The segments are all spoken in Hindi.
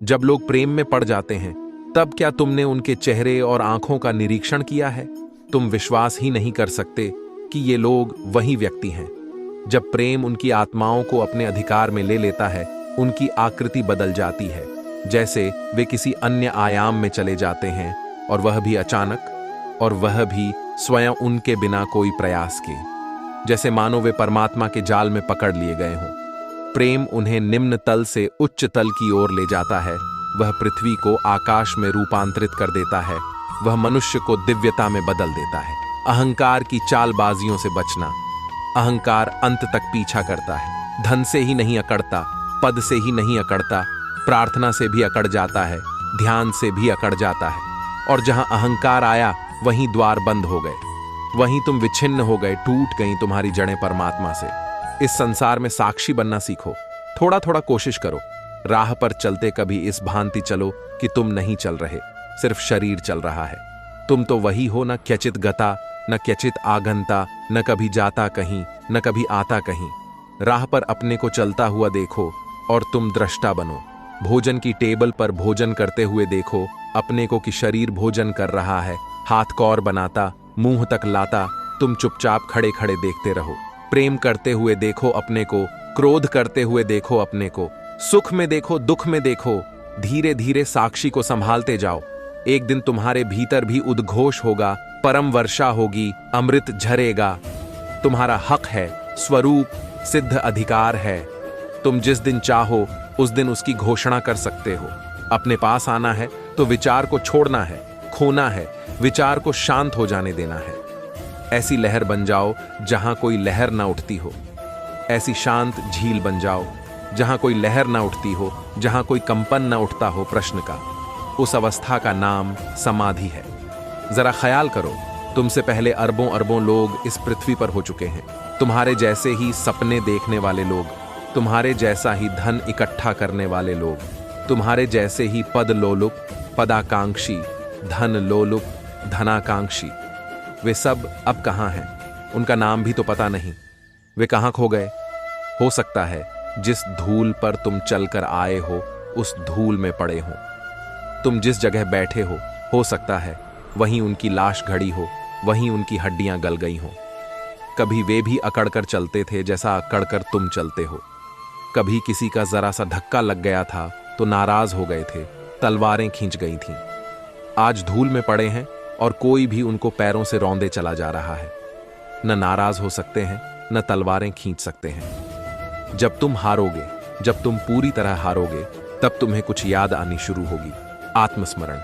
जब लोग प्रेम में पड़ जाते हैं, तब क्या तुमने उनके चेहरे और आंखों का निरीक्षण किया है? तुम विश्वास ही नहीं कर सकते कि ये लोग वही व्यक्ति हैं। जब प्रेम उनकी आत्माओं को अपने अधिकार में ले लेता है, उनकी आकृति बदल जाती है, जैसे वे किसी अन्य आयाम में चले जाते हैं, और वह भी अचानक, और वह भी स्वयं उनके बिना कोई प्रयास के, जैसे मानो वे परमात्मा के जाल में पकड़ लिए गए हों। प्रेम उन्हें निम्न तल से उच्च तल की ओर ले जाता है। वह पृथ्वी को आकाश में रूपांतरित कर देता है। वह मनुष्य को दिव्यता में बदल देता है। अहंकार की चालबाजियों से बचना। अहंकार अंत तक पीछा करता है। धन से ही नहीं अकड़ता, पद से ही नहीं अकड़ता, प्रार्थना से भी अकड़ जाता है, ध्यान से भी अकड़ जाता है। और जहां अहंकार आया, वहीं द्वार बंद हो गए, वहीं तुम विच्छिन्न हो गए, टूट गई तुम्हारी जड़ें परमात्मा से। इस संसार में साक्षी बनना सीखो। थोड़ा थोड़ा कोशिश करो। राह पर चलते कभी इस भांति चलो कि तुम नहीं चल रहे, सिर्फ शरीर चल रहा है। तुम तो वही हो, न क्यचित गता, न क्यचित आगंता, न कभी जाता कहीं, न कभी आता कहीं। राह पर अपने को चलता हुआ देखो और तुम दृष्टा बनो। भोजन की टेबल पर भोजन करते हुए देखो अपने को कि शरीर भोजन कर रहा है, हाथ कौर बनाता, मुंह तक लाता, तुम चुपचाप खड़े खड़े देखते रहो। प्रेम करते हुए देखो अपने को, क्रोध करते हुए देखो अपने को, सुख में देखो, दुख में देखो। धीरे धीरे साक्षी को संभालते जाओ। एक दिन तुम्हारे भीतर भी उद्घोष होगा, परम वर्षा होगी, अमृत झरेगा। तुम्हारा हक है, स्वरूप, सिद्ध अधिकार है। तुम जिस दिन चाहो उस दिन उसकी घोषणा कर सकते हो। अपने पास आना है तो विचार को छोड़ना है, खोना है, विचार को शांत हो जाने देना है। ऐसी लहर बन जाओ जहां कोई लहर ना उठती हो। ऐसी शांत झील बन जाओ जहां कोई लहर ना उठती हो, जहां कोई कंपन ना उठता हो प्रश्न का। उस अवस्था का नाम समाधि है। जरा ख्याल करो, तुमसे पहले अरबों अरबों लोग इस पृथ्वी पर हो चुके हैं। तुम्हारे जैसे ही सपने देखने वाले लोग, तुम्हारे जैसा ही धन इकट्ठा करने वाले लोग, तुम्हारे जैसे ही पद लोलुप, पदाकांक्षी, धन लोलुप, धनाकांक्षी। वे सब अब कहाँ हैं? उनका नाम भी तो पता नहीं। वे कहाँ खो गए? हो सकता है जिस धूल पर तुम चलकर आए हो, उस धूल में पड़े हो। तुम जिस जगह बैठे हो सकता है वहीं उनकी लाश घड़ी हो, वहीं उनकी हड्डियां गल गई हों। कभी वे भी अकड़कर चलते थे जैसा अकड़कर तुम चलते हो। कभी किसी का जरा सा धक्का लग गया था तो नाराज हो गए थे, तलवारें खींच गई थीं। आज धूल में पड़े हैं और कोई भी उनको पैरों से रौंदे चला जा रहा है। न नाराज हो सकते हैं, न तलवारें खींच सकते हैं। जब तुम हारोगे, जब तुम पूरी तरह हारोगे, तब तुम्हें कुछ याद आनी शुरू होगी, आत्मस्मरण।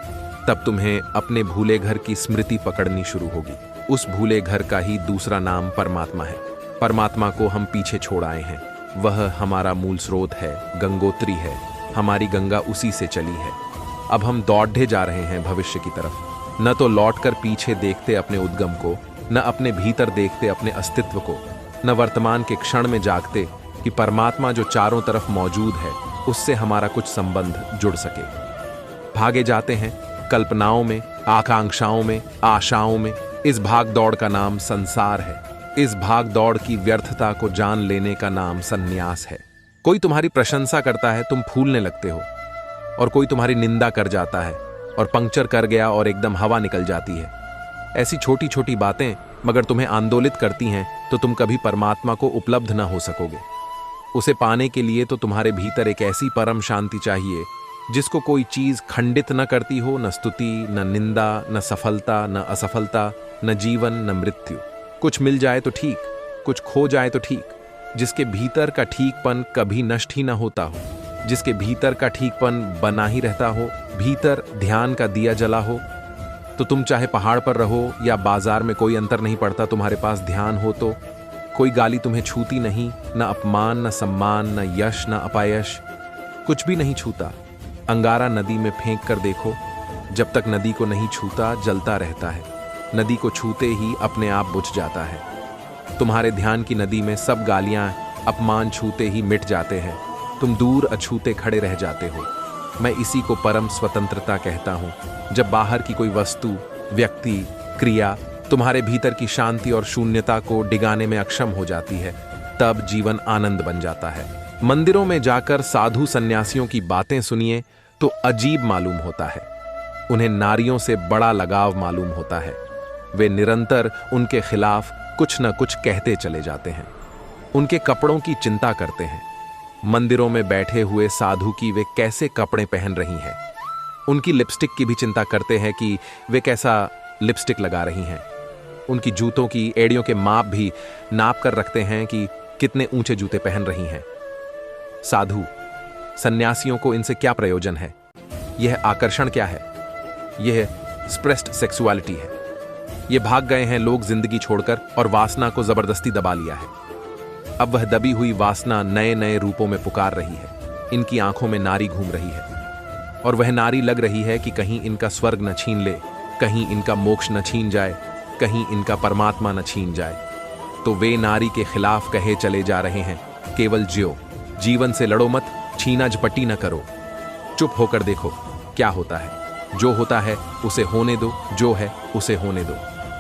तब तुम्हें अपने भूले घर की स्मृति पकड़नी शुरू होगी। उस भूले घर का ही दूसरा नाम परमात्मा है। परमात्मा को हम पीछे छोड़ आए हैं। वह हमारा मूल स्रोत है, गंगोत्री है। हमारी गंगा उसी से चली है। अब हम दौड़े जा रहे हैं भविष्य की तरफ। न तो लौटकर पीछे देखते अपने उद्गम को, न अपने भीतर देखते अपने अस्तित्व को, न वर्तमान के क्षण में जागते कि परमात्मा जो चारों तरफ मौजूद है उससे हमारा कुछ संबंध जुड़ सके। भागे जाते हैं कल्पनाओं में, आकांक्षाओं में, आशाओं में। इस भाग दौड़ का नाम संसार है। इस भाग दौड़ की व्यर्थता को जान लेने का नाम सन्यास है। कोई तुम्हारी प्रशंसा करता है, तुम फूलने लगते हो, और कोई तुम्हारी निंदा कर जाता है और पंक्चर कर गया और एकदम हवा निकल जाती है। ऐसी छोटी छोटी बातें मगर तुम्हें आंदोलित करती हैं तो तुम कभी परमात्मा को उपलब्ध न हो सकोगे। उसे पाने के लिए तो तुम्हारे भीतर एक ऐसी परम शांति चाहिए जिसको कोई चीज खंडित न करती हो, न स्तुति, न निंदा, न सफलता, न असफलता, न जीवन, न मृत्यु। कुछ मिल जाए तो ठीक, कुछ खो जाए तो ठीक। जिसके भीतर का ठीकपन कभी नष्ट ही न होता हो, जिसके भीतर का ठीकपन बना ही रहता हो, भीतर ध्यान का दिया जला हो, तो तुम चाहे पहाड़ पर रहो या बाजार में, कोई अंतर नहीं पड़ता। तुम्हारे पास ध्यान हो तो कोई गाली तुम्हें छूती नहीं, न अपमान, न सम्मान, न यश, न अपयश, कुछ भी नहीं छूता। अंगारा नदी में फेंक कर देखो, जब तक नदी को नहीं छूता जलता रहता है। नदी को छूते ही अपने आप बुझ जाता है। तुम्हारे ध्यान की नदी में सब गालियां, अपमान छूते ही मिट जाते हैं। तुम दूर अछूते खड़े रह जाते हो। मैं इसी को परम स्वतंत्रता कहता हूं। जब बाहर की कोई वस्तु, व्यक्ति, क्रिया तुम्हारे भीतर की शांति और शून्यता को डिगाने में अक्षम हो जाती है, तब जीवन आनंद बन जाता है। मंदिरों में जाकर साधु सन्यासियों की बातें सुनिए, तो अजीब मालूम होता है। उन्हें नारियों से बड़ा लगाव मालूम होता है। वे निरंतर उनके खिलाफ कुछ न कुछ कहते चले जाते हैं। उनके कपड़ों की चिंता करते हैं। मंदिरों में बैठे हुए साधु की वे कैसे कपड़े पहन रही हैं। उनकी लिपस्टिक की भी चिंता करते हैं कि वे कैसा लिपस्टिक लगा रही हैं। उनकी जूतों की एड़ियों के माप भी नाप कर रखते हैं कि कितने ऊंचे जूते पहन रही हैं। साधु सन्यासियों को इनसे क्या प्रयोजन है? यह आकर्षण क्या है? यह स्प्रेस्ड सेक्सुअलिटी है। ये भाग गए हैं लोग जिंदगी छोड़कर और वासना को जबरदस्ती दबा लिया है। अब वह दबी हुई वासना नए नए रूपों में पुकार रही है। इनकी आंखों में नारी घूम रही है और वह नारी लग रही है कि कहीं इनका स्वर्ग न छीन ले, कहीं इनका मोक्ष न छीन जाए, कहीं इनका परमात्मा न छीन जाए। तो वे नारी के खिलाफ कहे चले जा रहे हैं, केवल जियो, जीवन से लड़ो मत, छीना झपटी न करो, चुप होकर देखो क्या होता है। जो होता है उसे होने दो, जो है उसे होने दो।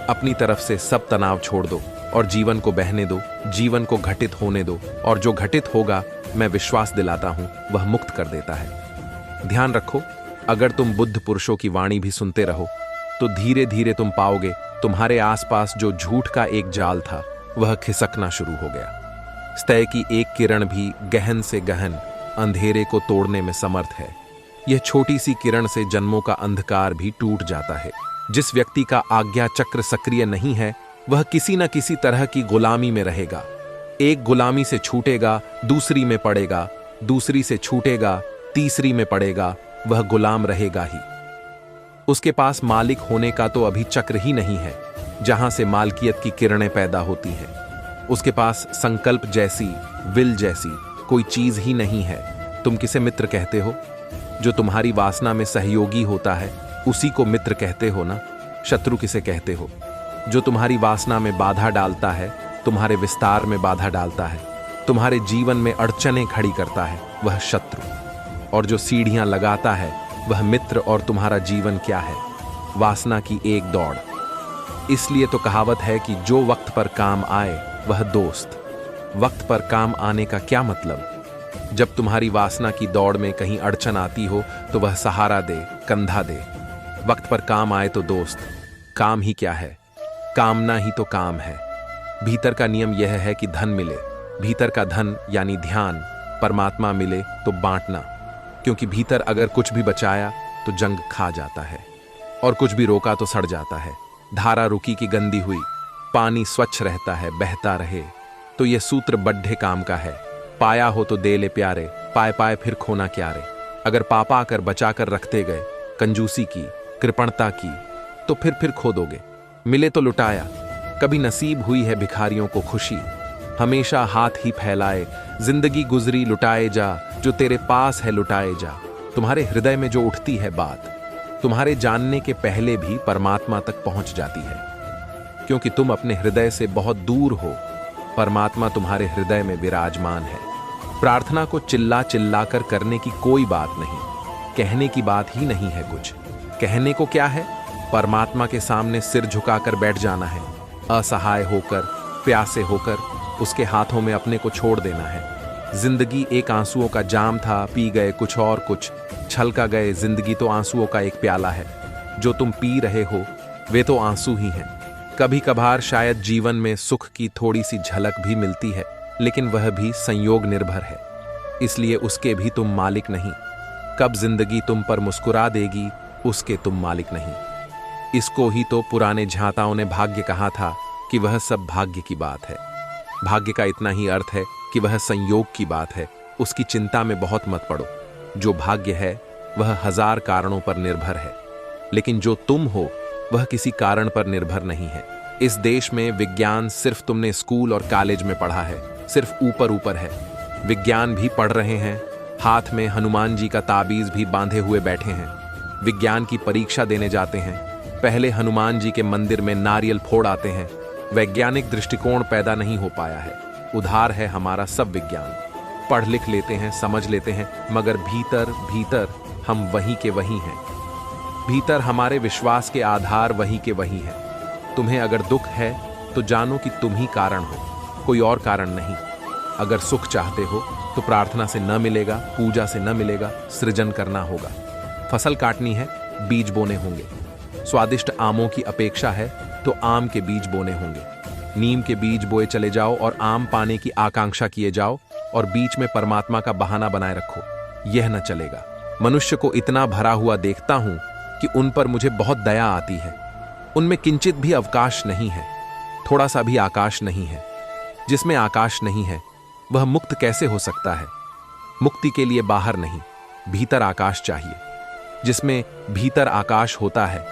अपनी तरफ से सब तनाव छोड़ दो और जीवन को बहने दो, जीवन को घटित होने दो, और जो घटित होगा मैं विश्वास दिलाता हूं वह मुक्त कर देता है। ध्यान रखो, अगर तुम बुद्ध पुरुषों की वाणी भी सुनते रहो तो धीरे धीरे तुम पाओगे तुम्हारे आसपास जो झूठ का एक जाल था वह खिसकना शुरू हो गया। स्तय की एक किरण भी गहन से गहन अंधेरे को तोड़ने में समर्थ है। यह छोटी सी किरण से जन्मों का अंधकार भी टूट जाता है। जिस व्यक्ति का आज्ञा चक्र सक्रिय नहीं है वह किसी न किसी तरह की गुलामी में रहेगा। एक गुलामी से छूटेगा, दूसरी में पड़ेगा, दूसरी से छूटेगा, तीसरी में पड़ेगा, वह गुलाम रहेगा ही। उसके पास मालिक होने का तो अभी चक्र ही नहीं है जहां से मालकियत की किरणें पैदा होती हैं। उसके पास संकल्प जैसी, विल जैसी कोई चीज ही नहीं है। तुम किसे मित्र कहते हो? जो तुम्हारी वासना में सहयोगी होता है उसी को मित्र कहते हो ना। शत्रु किसे कहते हो? जो तुम्हारी वासना में बाधा डालता है, तुम्हारे विस्तार में बाधा डालता है, तुम्हारे जीवन में अड़चनें खड़ी करता है, वह शत्रु। और जो सीढ़ियां लगाता है वह मित्र। और तुम्हारा जीवन क्या है? वासना की एक दौड़। इसलिए तो कहावत है कि जो वक्त पर काम आए वह दोस्त। वक्त पर काम आने का क्या मतलब? जब तुम्हारी वासना की दौड़ में कहीं अड़चन आती हो तो वह सहारा दे, कंधा दे। वक्त पर काम आए तो दोस्त। काम ही क्या है? कामना ही तो काम है। भीतर का नियम यह है कि धन मिले, भीतर का धन यानी ध्यान, परमात्मा मिले तो बांटना। क्योंकि भीतर अगर कुछ भी बचाया तो जंग खा जाता है और कुछ भी रोका तो सड़ जाता है। धारा रुकी की गंदी हुई, पानी स्वच्छ रहता है, बहता रहे। तो यह सूत्र बड्ढे काम का है। पाया हो तो दे ले प्यारे, पाए पाए फिर खोना क्या रे। अगर पापा कर बचा कर रखते गए, कंजूसी की, कृपणता की, तो फिर खो दोगे। मिले तो लुटाया। कभी नसीब हुई है भिखारियों को खुशी, हमेशा हाथ ही फैलाए। जिंदगी गुजरी लुटाए जा, जो तेरे पास है लुटाए जा। तुम्हारे हृदय में जो उठती है बात, तुम्हारे जानने के पहले भी परमात्मा तक पहुंच जाती है। क्योंकि तुम अपने हृदय से बहुत दूर हो, परमात्मा तुम्हारे हृदय में विराजमान है। प्रार्थना को चिल्ला चिल्ला कर करने की कोई बात नहीं, कहने की बात ही नहीं है कुछ। कहने को क्या है? परमात्मा के सामने सिर झुकाकर बैठ जाना है, असहाय होकर, प्यासे होकर उसके हाथों में अपने को छोड़ देना है। जिंदगी एक आंसुओं का जाम था, पी गए कुछ और कुछ, छलका गए। जिंदगी तो आंसुओं का एक प्याला है। जो तुम पी रहे हो वे तो आंसू ही हैं। कभी कभार शायद जीवन में सुख की थोड़ी सी झलक भी मिलती है, लेकिन वह भी संयोग निर्भर है, इसलिए उसके भी तुम मालिक नहीं। कब जिंदगी तुम पर मुस्कुरा देगी उसके तुम मालिक नहीं। इसको ही तो पुराने झाताओं ने भाग्य कहा था कि वह सब भाग्य की बात है। भाग्य का इतना ही अर्थ है कि वह संयोग की बात है। उसकी चिंता में बहुत मत पड़ो। जो भाग्य है वह हजार कारणों पर निर्भर है, लेकिन जो तुम हो वह किसी कारण पर निर्भर नहीं है। इस देश में विज्ञान सिर्फ तुमने स्कूल और कॉलेज में पढ़ा है, सिर्फ ऊपर ऊपर है। विज्ञान भी पढ़ रहे हैं, हाथ में हनुमान जी का ताबीज भी बांधे हुए बैठे हैं। विज्ञान की परीक्षा देने जाते हैं, पहले हनुमान जी के मंदिर में नारियल फोड़ आते हैं। वैज्ञानिक दृष्टिकोण पैदा नहीं हो पाया है। उधार है हमारा सब विज्ञान। पढ़ लिख लेते हैं, समझ लेते हैं, मगर भीतर भीतर हम वहीं के वहीं हैं। भीतर हमारे विश्वास के आधार वहीं के वहीं हैं। तुम्हें अगर दुख है तो जानो कि तुम ही कारण हो, कोई और कारण नहीं। अगर सुख चाहते हो तो प्रार्थना से न मिलेगा, पूजा से न मिलेगा, सृजन करना होगा। फसल काटनी है, बीज बोने होंगे। स्वादिष्ट आमों की अपेक्षा है तो आम के बीज बोने होंगे। नीम के बीज बोए चले जाओ और आम पाने की आकांक्षा किए जाओ और बीच में परमात्मा का बहाना बनाए रखो, यह न चलेगा। मनुष्य को इतना भरा हुआ देखता हूं कि उन पर मुझे बहुत दया आती है। उनमें किंचित भी अवकाश नहीं है, थोड़ा सा भी आकाश नहीं है। जिसमें आकाश नहीं है वह मुक्त कैसे हो सकता है? मुक्ति के लिए बाहर नहीं, भीतर आकाश चाहिए। जिसमें भीतर आकाश होता है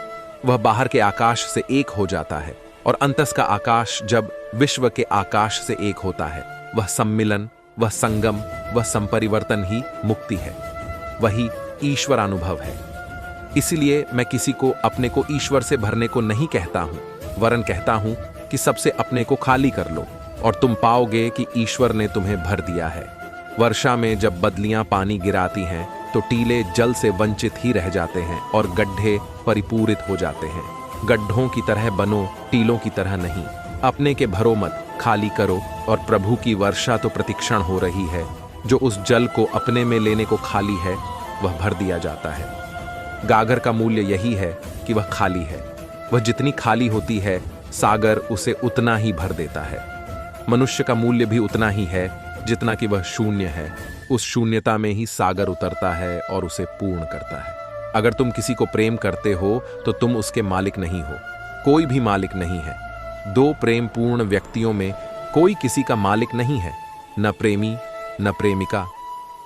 वह बाहर के आकाश से एक हो जाता है, और अंतस का आकाश जब विश्व के आकाश से एक होता है, वह सम्मिलन, वह संगम, वह संपरिवर्तन ही मुक्ति है। वही ईश्वरानुभव है। इसलिए मैं किसी को अपने को ईश्वर से भरने को नहीं कहता हूं, वरन कहता हूं कि सबसे अपने को खाली कर लो और तुम पाओगे कि ईश्वर ने तुम्हें भर दिया है। वर्षा में जब बदलियां पानी गिराती हैं तो टीले जल से वंचित ही रह जाते हैं और गड्ढे परिपूरित हो जाते हैं। गड्ढों की तरह बनो, टीलों की तरह नहीं। अपने के भरो मत, खाली करो, और प्रभु की वर्षा तो प्रतिक्षण हो रही है। जो उस जल को अपने में लेने को खाली है वह भर दिया जाता है। गागर का मूल्य यही है कि वह खाली है। वह जितनी खाली होती है सागर उसे उतना ही भर देता है। मनुष्य का मूल्य भी उतना ही है जितना कि वह शून्य है। उस शून्यता में ही सागर उतरता है और उसे पूर्ण करता है। अगर तुम किसी को प्रेम करते हो तो तुम उसके मालिक नहीं हो, कोई भी मालिक नहीं है। दो प्रेम पूर्ण व्यक्तियों में कोई किसी का मालिक नहीं है, न प्रेमी न प्रेमिका।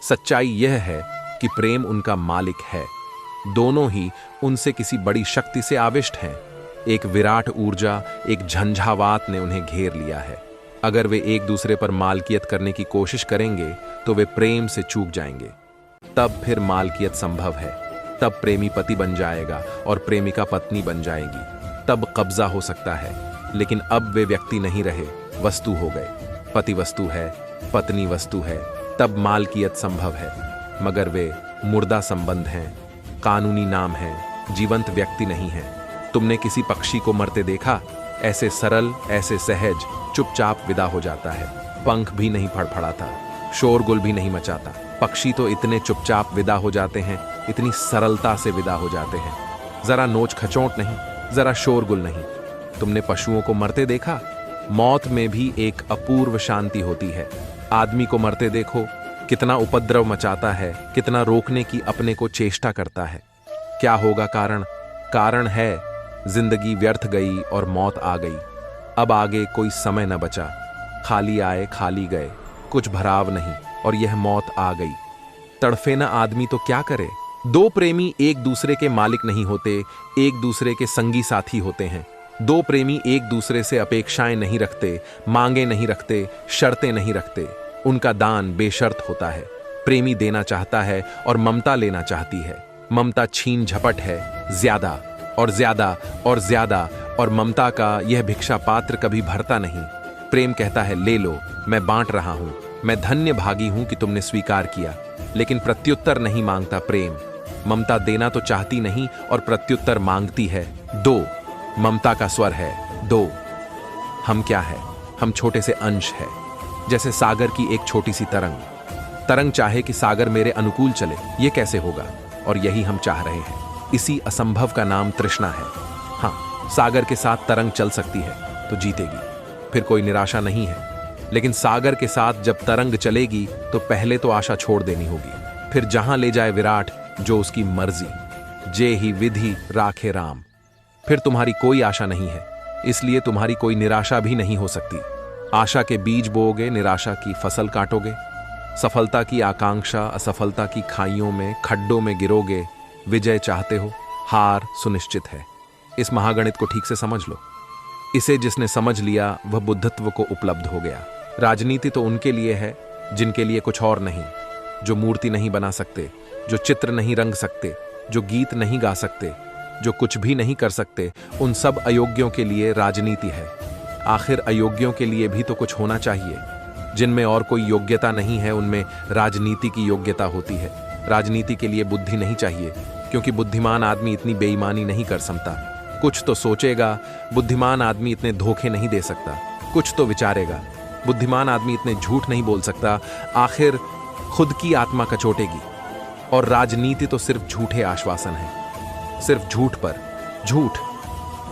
सच्चाई यह है कि प्रेम उनका मालिक है। दोनों ही उनसे किसी बड़ी शक्ति से आविष्ट हैं। एक विराट ऊर्जा, एक झंझावात ने उन्हें घेर लिया है। अगर वे एक दूसरे पर मालकियत करने की कोशिश करेंगे तो वे प्रेम से चूक जाएंगे। तब फिर मालकियत संभव है। तब प्रेमी पति बन जाएगा और प्रेमिका पत्नी बन जाएगी। तब कब्जा हो सकता है। लेकिन अब वे व्यक्ति नहीं रहे, वस्तु हो गए। पति वस्तु है, पत्नी वस्तु है, तब मालकियत संभव है। मगर वे मुर्दा संबंध हैं, कानूनी नाम हैं, जीवंत व्यक्ति नहीं हैं। तुमने किसी पक्षी को मरते देखा? ऐसे सरल, ऐसे सहज, चुपचाप विदा हो जाता है। पंख भी नहीं फड़फड़ाता, शोरगुल भी नहीं मचाता। पक्षी तो इतने चुपचाप विदा हो जाते हैं, इतनी सरलता से विदा हो जाते हैं। जरा नोच खचोट नहीं, जरा शोरगुल नहीं। तुमने पशुओं को मरते देखा? मौत में भी एक अपूर्व शांति होती है। आदमी को मरते देखो, कितना उपद्रव मचाता है, कितना रोकने की अपने को चेष्टा करता है। क्या होगा कारण? कारण है जिंदगी व्यर्थ गई और मौत आ गई। अब आगे कोई समय न बचा। खाली आए खाली गए, कुछ भराव नहीं, और यह मौत आ गई। तड़फे न आदमी तो क्या करे? दो प्रेमी एक दूसरे के मालिक नहीं होते, एक दूसरे के संगी साथी होते हैं। दो प्रेमी एक दूसरे से अपेक्षाएं नहीं रखते, मांगे नहीं रखते, शर्तें नहीं रखते। उनका दान बेशर्त होता है। प्रेमी देना चाहता है और ममता लेना चाहती है। ममता छीन झपट है, ज्यादा और ज्यादा और ज्यादा, और ममता का यह भिक्षा पात्र कभी भरता नहीं। प्रेम कहता है ले लो, मैं बांट रहा हूं, मैं धन्य भागी हूं कि तुमने स्वीकार किया। लेकिन प्रत्युत्तर नहीं मांगता प्रेम। ममता देना तो चाहती नहीं और प्रत्युत्तर मांगती है। दो, ममता का स्वर है दो। हम क्या है? हम छोटे से अंश है, जैसे सागर की एक छोटी सी तरंग। तरंग चाहे कि सागर मेरे अनुकूल चले, ये कैसे होगा? और यही हम चाह रहे हैं। इसी असंभव का नाम तृष्णा है। हाँ, सागर के साथ तरंग चल सकती है तो जीतेगी, फिर कोई निराशा नहीं है। लेकिन सागर के साथ जब तरंग चलेगी तो पहले तो आशा छोड़ देनी होगी। फिर जहां ले जाए विराट, जो उसकी मर्जी। जे ही विधि राखे राम। फिर तुम्हारी कोई आशा नहीं है, इसलिए तुम्हारी कोई निराशा भी नहीं हो सकती। आशा के बीज बोओगे, निराशा की फसल काटोगे। सफलता की आकांक्षा असफलता की खाइयों में, खड्डों में गिरोगे। विजय चाहते हो, हार सुनिश्चित है। इस महागणित को ठीक से समझ लो। इसे जिसने समझ लिया वह बुद्धत्व को उपलब्ध हो गया। राजनीति तो उनके लिए है जिनके लिए कुछ और नहीं, जो मूर्ति नहीं बना सकते, जो चित्र नहीं रंग सकते, जो गीत नहीं गा सकते, जो कुछ भी नहीं कर सकते। उन सब अयोग्यों के लिए राजनीति है। आखिर अयोग्यों के लिए भी तो कुछ होना चाहिए। जिनमें और कोई योग्यता नहीं है उनमें राजनीति की योग्यता होती है। राजनीति के लिए बुद्धि नहीं चाहिए, क्योंकि बुद्धिमान आदमी इतनी बेईमानी नहीं कर सकता। कुछ तो सोचेगा। बुद्धिमान आदमी इतने धोखे नहीं दे सकता। कुछ तो विचारेगा। बुद्धिमान आदमी इतने झूठ नहीं बोल सकता। आखिर खुद की आत्मा कचोटेगी। और राजनीति तो सिर्फ झूठे आश्वासन है, सिर्फ झूठ पर झूठ।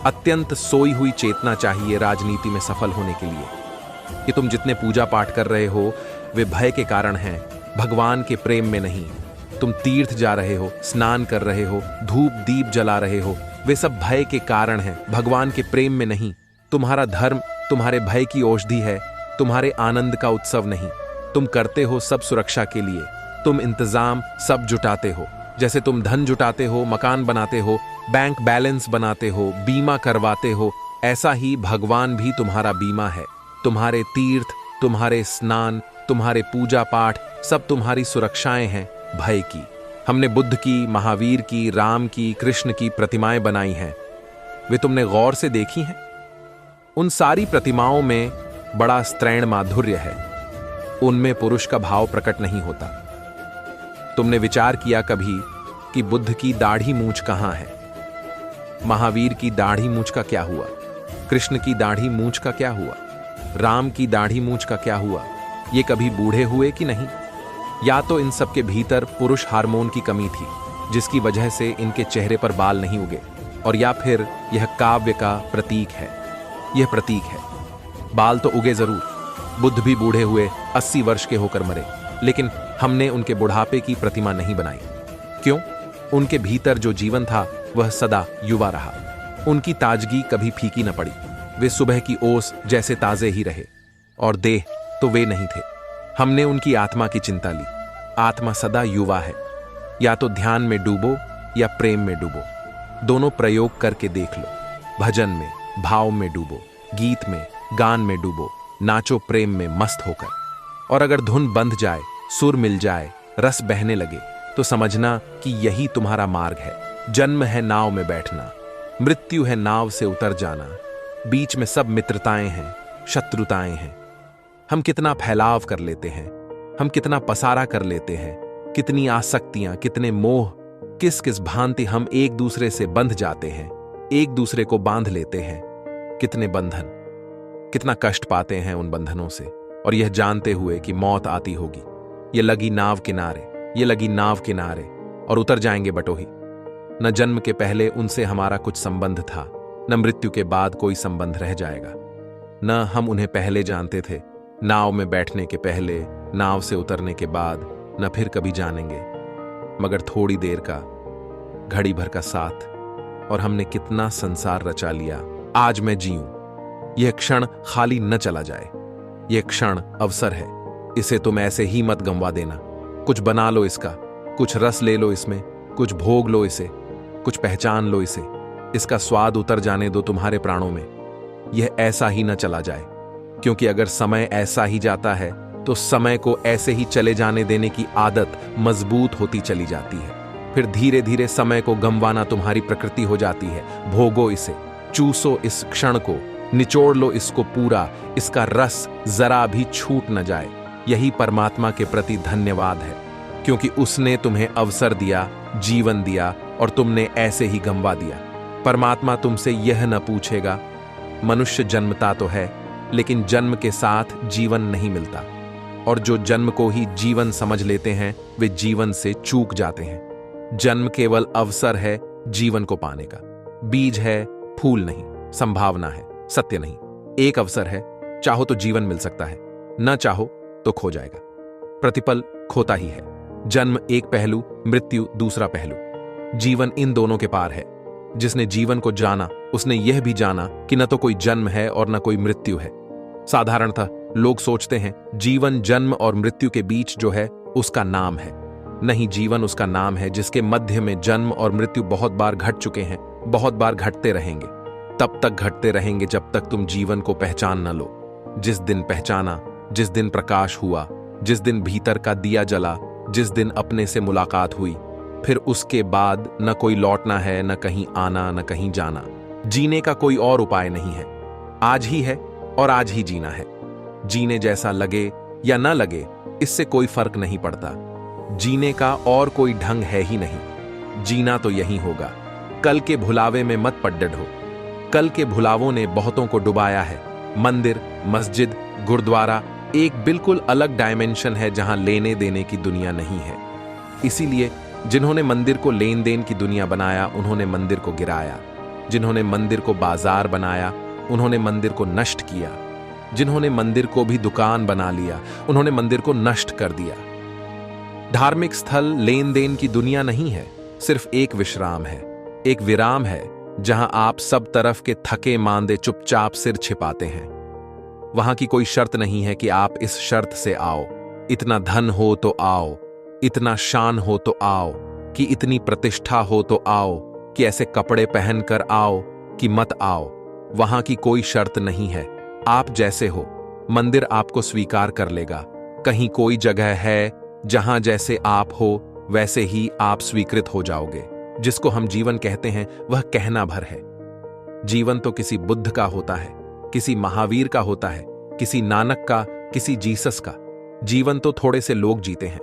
अत्यंत सोई हुई चेतना चाहिए राजनीति में सफल होने के लिए कि तुम जितने पूजा पाठ कर रहे हो वे भय के कारण हैं, भगवान के प्रेम में नहीं। तुम तीर्थ जा रहे हो, स्नान कर रहे हो, धूप दीप जला रहे हो, वे सब भय के कारण हैं, भगवान के प्रेम में नहीं। तुम्हारा धर्म तुम्हारे भय की औषधि है, तुम्हारे आनंद का उत्सव नहीं। तुम करते हो सब सुरक्षा के लिए, तुम इंतजाम सब जुटाते हो, जैसे तुम धन जुटाते हो, मकान बनाते हो, बैंक बैलेंस बनाते हो, बीमा करवाते हो, ऐसा ही भगवान भी तुम्हारा बीमा है। तुम्हारे तीर्थ, तुम्हारे स्नान, तुम्हारे पूजा पाठ सब तुम्हारी सुरक्षाएं हैं भय की। हमने बुद्ध की, महावीर की, राम की, कृष्ण की प्रतिमाएं बनाई हैं, वे तुमने गौर से देखी हैं? उन सारी प्रतिमाओं में बड़ा स्त्रैण माधुर्य है, उनमें पुरुष का भाव प्रकट नहीं होता। तुमने विचार किया कभी कि बुद्ध की दाढ़ी मूंछ कहां है? महावीर की दाढ़ी मूंछ का क्या हुआ? कृष्ण की दाढ़ी मूंछ का क्या हुआ? राम की दाढ़ी मूंछ का क्या हुआ? ये कभी बूढ़े हुए कि नहीं? या तो इन सब के भीतर पुरुष हार्मोन की कमी थी जिसकी वजह से इनके चेहरे पर बाल नहीं उगे, और या फिर यह काव्य का प्रतीक है। यह प्रतीक है। बाल तो उगे जरूर, बुद्ध भी बूढ़े हुए, 80 वर्ष के होकर मरे, लेकिन हमने उनके बुढ़ापे की प्रतिमा नहीं बनाई। क्यों? उनके भीतर जो जीवन था वह सदा युवा रहा, उनकी ताजगी कभी फीकी न पड़ी, वे सुबह की ओस जैसे ताजे ही रहे। और देह तो वे नहीं थे। हमने उनकी आत्मा की चिंता ली। आत्मा सदा युवा है। या तो ध्यान में डूबो या प्रेम में डूबो, दोनों प्रयोग करके देख लो। भजन में, भाव में डूबो, गीत में, गान में डूबो, नाचो प्रेम में मस्त होकर। और अगर धुन बंध जाए, सुर मिल जाए, रस बहने लगे, तो समझना कि यही तुम्हारा मार्ग है। जन्म है नाव में बैठना, मृत्यु है नाव से उतर जाना, बीच में सब मित्रताएं हैं, शत्रुताएं हैं। हम कितना फैलाव कर लेते हैं, हम कितना पसारा कर लेते हैं, कितनी आसक्तियां, कितने मोह, किस किस भांति हम एक दूसरे से बंध जाते हैं, एक दूसरे को बांध लेते हैं। कितने बंधन, कितना कष्ट पाते हैं उन बंधनों से, और यह जानते हुए कि मौत आती होगी। ये लगी नाव किनारे, ये लगी नाव किनारे, और उतर जाएंगे बटोही। न जन्म के पहले उनसे हमारा कुछ संबंध था, न मृत्यु के बाद कोई संबंध रह जाएगा। न हम उन्हें पहले जानते थे, नाव में बैठने के पहले, नाव से उतरने के बाद, न फिर कभी जानेंगे। मगर थोड़ी देर का, घड़ी भर का साथ, और हमने कितना संसार रचा लिया। आज मैं जीऊं, यह क्षण खाली न चला जाए। यह क्षण अवसर है, इसे तुम ऐसे ही मत गंवा देना। कुछ बना लो इसका, कुछ रस ले लो इसमें, कुछ भोग लो इसे, कुछ पहचान लो इसे। इसका स्वाद उतर जाने दो तुम्हारे प्राणों में। यह ऐसा ही न चला जाए, क्योंकि अगर समय ऐसा ही जाता है तो समय को ऐसे ही चले जाने देने की आदत मजबूत होती चली जाती है। फिर धीरे धीरे समय को गंवाना तुम्हारी प्रकृति हो जाती है। भोगो इसे, चूसो इस क्षण को, निचोड़ लो इसको पूरा, इसका रस जरा भी छूट न जाए। यही परमात्मा के प्रति धन्यवाद है, क्योंकि उसने तुम्हें अवसर दिया, जीवन दिया, और तुमने ऐसे ही गंवा दिया। परमात्मा तुमसे यह न पूछेगा, मनुष्य जन्मता तो है, लेकिन जन्म के साथ जीवन नहीं मिलता, और जो जन्म को ही जीवन समझ लेते हैं वे जीवन से चूक जाते हैं। जन्म केवल अवसर है जीवन को पाने का, बीज है, फूल नहीं, संभावना है, सत्य नहीं। एक अवसर है, चाहो तो जीवन मिल सकता है, न चाहो तो खो जाएगा। प्रतिपल खोता ही है। जन्म एक पहलू, मृत्यु दूसरा पहलू। जीवन इन दोनों के पार है। जिसने जीवन को जाना उसने यह भी जाना कि न तो कोई जन्म है और न कोई मृत्यु है। साधारणतः लोग सोचते हैं जीवन जन्म और मृत्यु के बीच जो है उसका नाम है। नहीं, जीवन उसका नाम है जिसके मध्य में जन्म और मृत्यु बहुत बार घट चुके हैं, बहुत बार घटते रहेंगे। तब तक घटते रहेंगे जब तक तुम जीवन को पहचान न लो। जिस दिन पहचाना, जिस दिन प्रकाश हुआ, जिस दिन भीतर का दिया जला, जिस दिन अपने से मुलाकात हुई, फिर उसके बाद न कोई लौटना है, न कहीं आना, न कहीं जाना। जीने का कोई और उपाय नहीं है। आज ही है और आज ही जीना है। जीने जैसा लगे या न लगे इससे कोई फर्क नहीं पड़ता। जीने का और कोई ढंग है ही नहीं। जीना तो यही होगा। कल के भुलावे में मत पड्डड़ हो। कल के भुलावों ने बहुतों को डुबाया है। मंदिर, मस्जिद, गुरुद्वारा एक बिल्कुल अलग डायमेंशन है जहां लेने देने की दुनिया नहीं है। इसीलिए जिन्होंने मंदिर को लेन देन की दुनिया बनाया उन्होंने मंदिर को गिराया। जिन्होंने मंदिर को बाजार बनाया उन्होंने मंदिर को नष्ट किया। जिन्होंने मंदिर को भी दुकान बना लिया उन्होंने मंदिर को नष्ट कर दिया। धार्मिक स्थल लेन देन की दुनिया नहीं है, सिर्फ एक विश्राम है, एक विराम है जहां आप सब तरफ के थके मांदे चुपचाप सिर छिपाते हैं। वहां की कोई शर्त नहीं है कि आप इस शर्त से आओ, इतना धन हो तो आओ, इतना शान हो तो आओ, कि इतनी प्रतिष्ठा हो तो आओ, कि ऐसे कपड़े पहनकर आओ कि मत आओ। वहां की कोई शर्त नहीं है, आप जैसे हो मंदिर आपको स्वीकार कर लेगा। कहीं कोई जगह है जहां जैसे आप हो वैसे ही आप स्वीकृत हो जाओगे। जिसको हम जीवन कहते हैं वह कहना भर है। जीवन तो किसी बुद्ध का होता है, किसी महावीर का होता है, किसी नानक का, किसी जीसस का। जीवन तो थोड़े से लोग जीते हैं,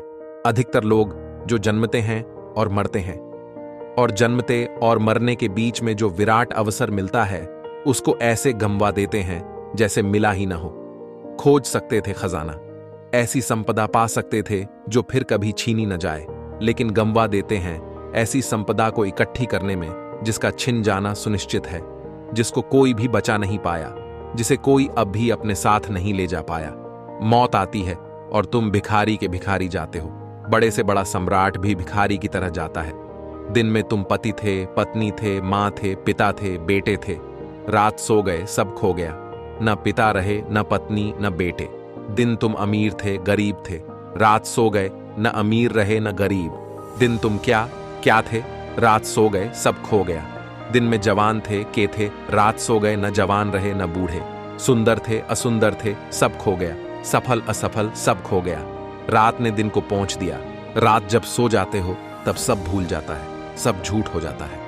अधिकतर लोग जो जन्मते हैं और मरते हैं, और जन्मते और मरने के बीच में जो विराट अवसर मिलता है उसको ऐसे गंवा देते हैं जैसे मिला ही ना हो। खोज सकते थे खजाना, ऐसी संपदा पा सकते थे जो फिर कभी छीनी न जाए, लेकिन गंवा देते हैं ऐसी संपदा को इकट्ठी करने में जिसका छिन जाना सुनिश्चित है, जिसको कोई भी बचा नहीं पाया, जिसे कोई अब भी अपने साथ नहीं ले जा पाया। मौत आती है और तुम भिखारी के भिखारी जाते हो। बड़े से बड़ा सम्राट भी भिखारी की तरह जाता है। दिन में तुम पति थे, पत्नी थे, मां थे, पिता थे, बेटे थे। रात सो गए, सब खो गया, न पिता रहे, न पत्नी, न बेटे। दिन तुम अमीर थे, गरीब थे, रात सो गए, न अमीर रहे न गरीब। दिन तुम क्या थे, रात सो गए, सब खो गया। दिन में जवान थे, के थे, रात सो गए, न जवान रहे न बूढ़े। सुंदर थे, असुंदर थे, सब खो गया। सफल असफल सब खो गया। रात ने दिन को पहुंच दिया। रात जब सो जाते हो तब सब भूल जाता है, सब झूठ हो जाता है।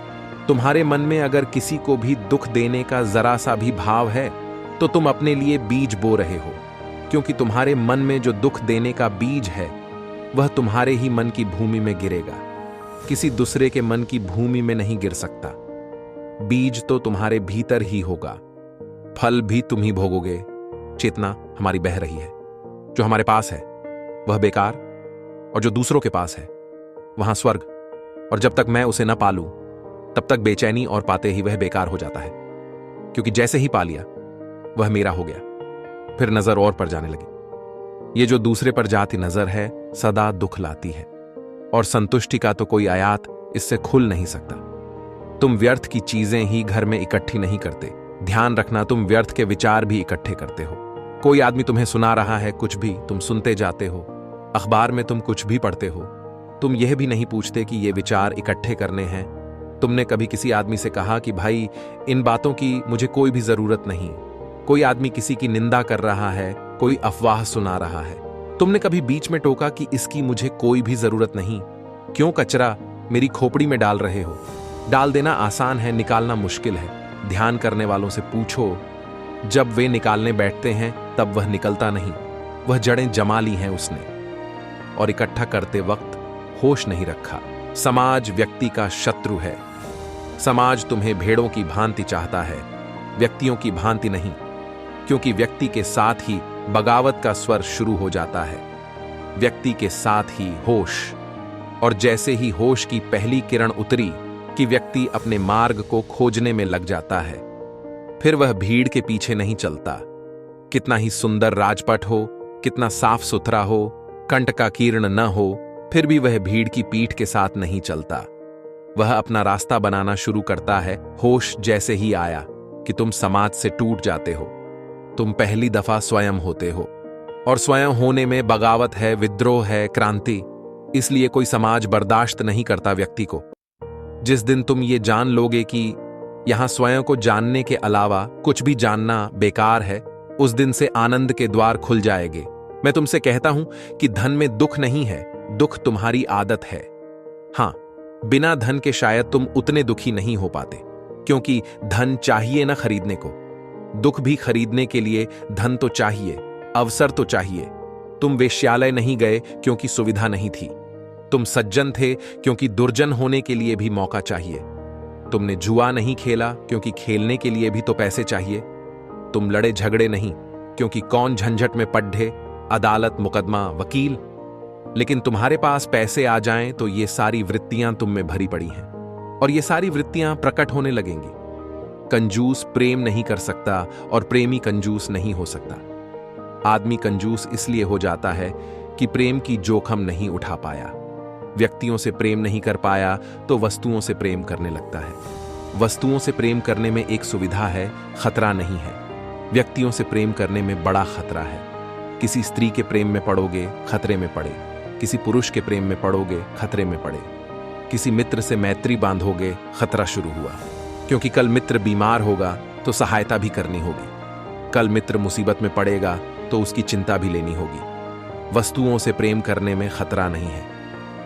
तुम्हारे मन में अगर किसी को भी दुख देने का जरा सा भी भाव है तो तुम अपने लिए बीज बो रहे हो, क्योंकि तुम्हारे मन में जो दुख देने का बीज है वह तुम्हारे ही मन की भूमि में गिरेगा, किसी दूसरे के मन की भूमि में नहीं गिर सकता। बीज तो तुम्हारे भीतर ही होगा, फल भी तुम ही भोगोगे। चेतना हमारी बह रही है, जो हमारे पास है वह बेकार, और जो दूसरों के पास है वहां स्वर्ग। और जब तक मैं उसे न पालूं तब तक बेचैनी, और पाते ही वह बेकार हो जाता है, क्योंकि जैसे ही पा लिया वह मेरा हो गया। फिर नजर और पर जाने लगी। ये जो दूसरे पर जाती नजर है सदा दुख लाती है, और संतुष्टि का तो कोई आयात इससे खुल नहीं सकता। तुम व्यर्थ की चीजें ही घर में इकट्ठी नहीं करते। ध्यान रखना, तुम व्यर्थ के विचार भी इकट्ठे करते हो। कोई आदमी तुम्हें सुना रहा है कुछ भी, तुम सुनते जाते हो। अखबार में तुम कुछ भी पढ़ते हो, तुम यह भी नहीं पूछते कि ये विचार इकट्ठे करने हैं। तुमने कभी किसी आदमी से कहा कि भाई इन बातों की मुझे कोई भी जरूरत नहीं। कोई आदमी किसी की निंदा कर रहा है, कोई अफवाह सुना रहा है, तुमने कभी बीच में टोका कि इसकी मुझे कोई भी जरूरत नहीं, क्यों कचरा मेरी खोपड़ी में डाल रहे हो? डाल देना आसान है, निकालना मुश्किल है। ध्यान करने वालों से पूछो, जब वे निकालने बैठते हैं तब वह निकलता नहीं, वह जड़ें जमा ली हैं उसने, और इकट्ठा करते वक्त होश नहीं रखा। समाज व्यक्ति का शत्रु है। समाज तुम्हें भेड़ों की भांति चाहता है, व्यक्तियों की भांति नहीं, क्योंकि व्यक्ति के साथ ही बगावत का स्वर शुरू हो जाता है। व्यक्ति के साथ ही होश, और जैसे ही होश की पहली किरण उतरी कि व्यक्ति अपने मार्ग को खोजने में लग जाता है, फिर वह भीड़ के पीछे नहीं चलता। कितना ही सुंदर राजपट हो, कितना साफ सुथरा हो, कंट का कीर्ण न हो, फिर भी वह भीड़ की पीठ के साथ नहीं चलता। वह अपना रास्ता बनाना शुरू करता है। होश जैसे ही आया कि तुम समाज से टूट जाते हो, तुम पहली दफा स्वयं होते हो, और स्वयं होने में बगावत है, विद्रोह है, क्रांति। इसलिए कोई समाज बर्दाश्त नहीं करता व्यक्ति को। जिस दिन तुम ये जान लोगे कि यहां स्वयं को जानने के अलावा कुछ भी जानना बेकार है, उस दिन से आनंद के द्वार खुल जाएंगे। मैं तुमसे कहता हूं कि धन में दुख नहीं है, दुख तुम्हारी आदत है। हां, बिना धन के शायद तुम उतने दुखी नहीं हो पाते, क्योंकि धन चाहिए ना खरीदने को। दुख भी खरीदने के लिए धन तो चाहिए, अवसर तो चाहिए। तुम वेश्यालय नहीं गए क्योंकि सुविधा नहीं थी। तुम सज्जन थे क्योंकि दुर्जन होने के लिए भी मौका चाहिए। तुमने जुआ नहीं खेला क्योंकि खेलने के लिए भी तो पैसे चाहिए। तुम लड़े झगड़े नहीं क्योंकि कौन झंझट में पड्ढे, अदालत, मुकदमा, वकील। लेकिन तुम्हारे पास पैसे आ जाएं तो ये सारी वृत्तियां तुम में भरी पड़ी हैं और ये सारी वृत्तियां प्रकट होने लगेंगी। कंजूस प्रेम नहीं कर सकता और प्रेमी कंजूस नहीं हो सकता। आदमी कंजूस इसलिए हो जाता है कि प्रेम की जोखिम नहीं उठा पाया। व्यक्तियों से प्रेम नहीं कर पाया तो वस्तुओं से प्रेम करने लगता है। वस्तुओं से प्रेम करने में एक सुविधा है, खतरा नहीं है। व्यक्तियों से प्रेम करने में बड़ा खतरा है। किसी स्त्री के प्रेम में पड़ोगे, खतरे में पड़े। किसी पुरुष के प्रेम में पड़ोगे, खतरे में पड़े। किसी मित्र से मैत्री बांधोगे, खतरा शुरू हुआ, क्योंकि कल मित्र बीमार होगा तो सहायता भी करनी होगी। कल मित्र मुसीबत में पड़ेगा तो उसकी चिंता भी लेनी होगी। वस्तुओं से प्रेम करने में खतरा नहीं है,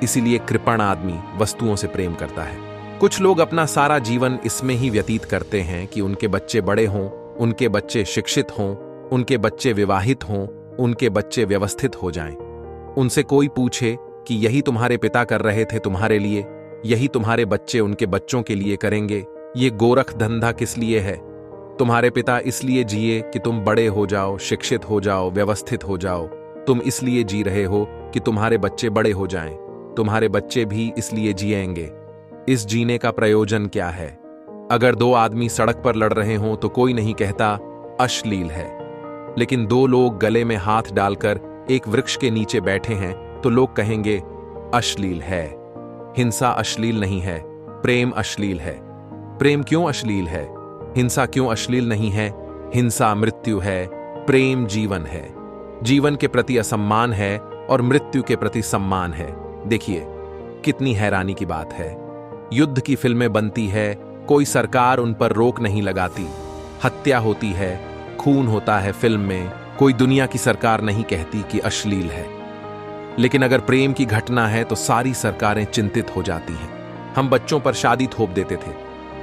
इसीलिए कृपण आदमी वस्तुओं से प्रेम करता है। कुछ लोग अपना सारा जीवन इसमें ही व्यतीत करते हैं कि उनके बच्चे बड़े हों, उनके बच्चे शिक्षित हों, उनके बच्चे विवाहित हों, उनके बच्चे व्यवस्थित हो जाएं। उनसे कोई पूछे कि यही तुम्हारे पिता कर रहे थे तुम्हारे लिए, यही तुम्हारे बच्चे उनके बच्चों के लिए करेंगे, ये गोरख धंधा किस लिए है? तुम्हारे पिता इसलिए जिए कि तुम बड़े हो जाओ, शिक्षित हो जाओ, व्यवस्थित हो जाओ। तुम इसलिए जी रहे हो कि तुम्हारे बच्चे बड़े हो जाएं। तुम्हारे बच्चे भी इसलिए जिएंगे। इस जीने का प्रयोजन क्या है? अगर दो आदमी सड़क पर लड़ रहे हों तो कोई नहीं कहता अश्लील है, लेकिन दो लोग गले में हाथ डालकर एक वृक्ष के नीचे बैठे हैं तो लोग कहेंगे अश्लील है। हिंसा अश्लील नहीं है, प्रेम अश्लील है। प्रेम क्यों अश्लील है? हिंसा क्यों अश्लील नहीं है? हिंसा मृत्यु है, प्रेम जीवन है। जीवन के प्रति असम्मान है और मृत्यु के प्रति सम्मान है। देखिए कितनी हैरानी की बात है। युद्ध की फिल्में बनती है, कोई सरकार उन पर रोक नहीं लगाती। हत्या होती है, खून होता है फिल्म में, कोई दुनिया की सरकार नहीं कहती कि अश्लील है। लेकिन अगर प्रेम की घटना है तो सारी सरकारें चिंतित हो जाती हैं। हम बच्चों पर शादी थोप देते थे।